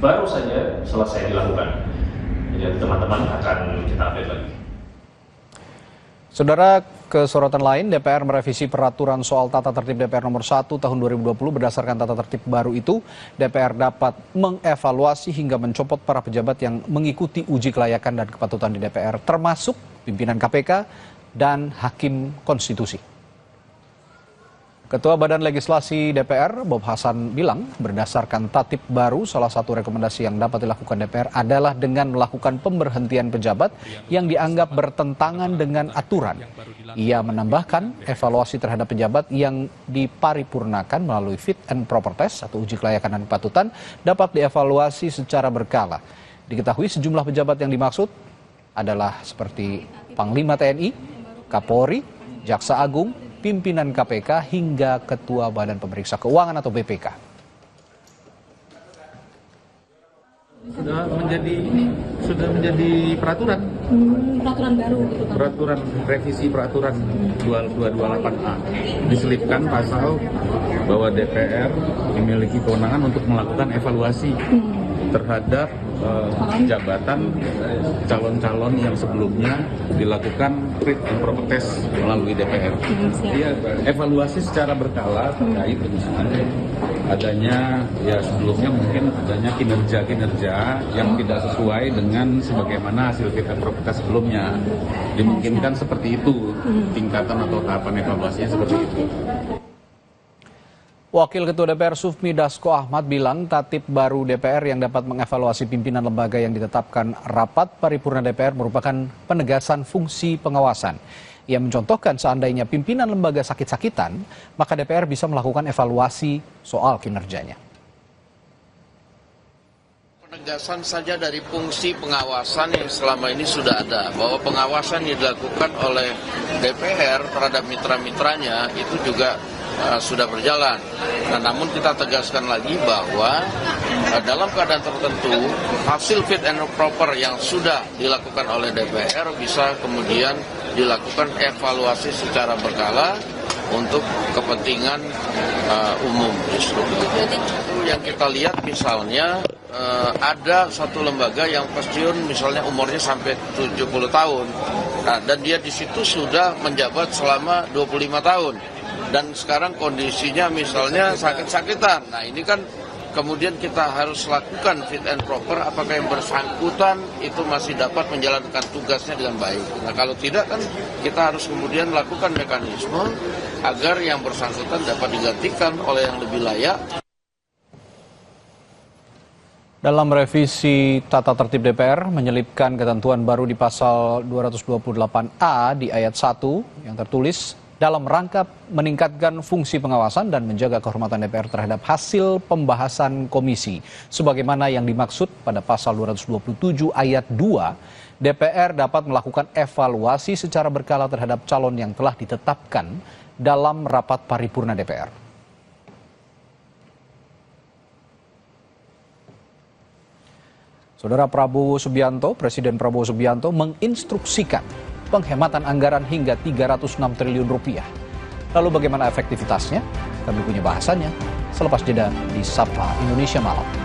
baru saja selesai dilakukan. Jadi teman-teman akan kita update lagi. Saudara, ke sorotan lain, DPR merevisi peraturan soal tata tertib DPR nomor 1 tahun 2020. Berdasarkan tata tertib baru itu, DPR dapat mengevaluasi hingga mencopot para pejabat yang mengikuti uji kelayakan dan kepatutan di DPR, termasuk pimpinan KPK dan Hakim Konstitusi. Ketua Badan Legislasi DPR, Bob Hasan, bilang berdasarkan tatip baru, salah satu rekomendasi yang dapat dilakukan DPR adalah dengan melakukan pemberhentian pejabat yang dianggap bertentangan dengan aturan. Ia menambahkan evaluasi terhadap pejabat yang diparipurnakan melalui fit and proper test atau uji kelayakan dan kepatutan dapat dievaluasi secara berkala. Diketahui sejumlah pejabat yang dimaksud adalah seperti Panglima TNI, Kapolri, Jaksa Agung, pimpinan KPK hingga Ketua Badan Pemeriksa Keuangan atau BPK. Sudah menjadi peraturan. Peraturan baru gitu kan. Peraturan revisi peraturan 228A. Diselipkan pasal bahwa DPR memiliki kewenangan untuk melakukan evaluasi terhadap jabatan calon-calon yang sebelumnya dilakukan fit and proper test melalui DPR. Iya, evaluasi secara berkala terkait dengan adanya sebelumnya mungkin adanya kinerja yang tidak sesuai dengan sebagaimana hasil fit and proper test sebelumnya. Dimungkinkan seperti itu tingkatan atau tahapan evaluasinya seperti itu. Wakil Ketua DPR Sufmi Dasko Ahmad bilang tatip baru DPR yang dapat mengevaluasi pimpinan lembaga yang ditetapkan rapat paripurna DPR merupakan penegasan fungsi pengawasan. Ia mencontohkan seandainya pimpinan lembaga sakit-sakitan, maka DPR bisa melakukan evaluasi soal kinerjanya. Penegasan saja dari fungsi pengawasan yang selama ini sudah ada, bahwa pengawasan yang dilakukan oleh DPR terhadap mitra-mitranya itu juga sudah berjalan. Nah, namun kita tegaskan lagi bahwa dalam keadaan tertentu hasil fit and proper yang sudah dilakukan oleh DPR bisa kemudian dilakukan evaluasi secara berkala untuk kepentingan umum. Itu yang kita lihat misalnya ada satu lembaga yang pensiun misalnya umurnya sampai 70 tahun. Nah, dan dia di situ sudah menjabat selama 25 tahun. Dan sekarang kondisinya misalnya sakit-sakitan. Nah, ini kan kemudian kita harus lakukan fit and proper apakah yang bersangkutan itu masih dapat menjalankan tugasnya dengan baik. Nah, kalau tidak kan kita harus kemudian lakukan mekanisme agar yang bersangkutan dapat digantikan oleh yang lebih layak. Dalam revisi tata tertib DPR menyelipkan ketentuan baru di pasal 228A di ayat 1 yang tertulis dalam rangka meningkatkan fungsi pengawasan dan menjaga kehormatan DPR terhadap hasil pembahasan komisi. Sebagaimana yang dimaksud pada pasal 227 ayat 2, DPR dapat melakukan evaluasi secara berkala terhadap calon yang telah ditetapkan dalam rapat paripurna DPR. Saudara Prabowo Subianto, Presiden Prabowo Subianto menginstruksikan penghematan anggaran hingga 306 triliun rupiah. Lalu bagaimana efektivitasnya? Kami punya bahasannya selepas jeda di Sapa Indonesia Malam.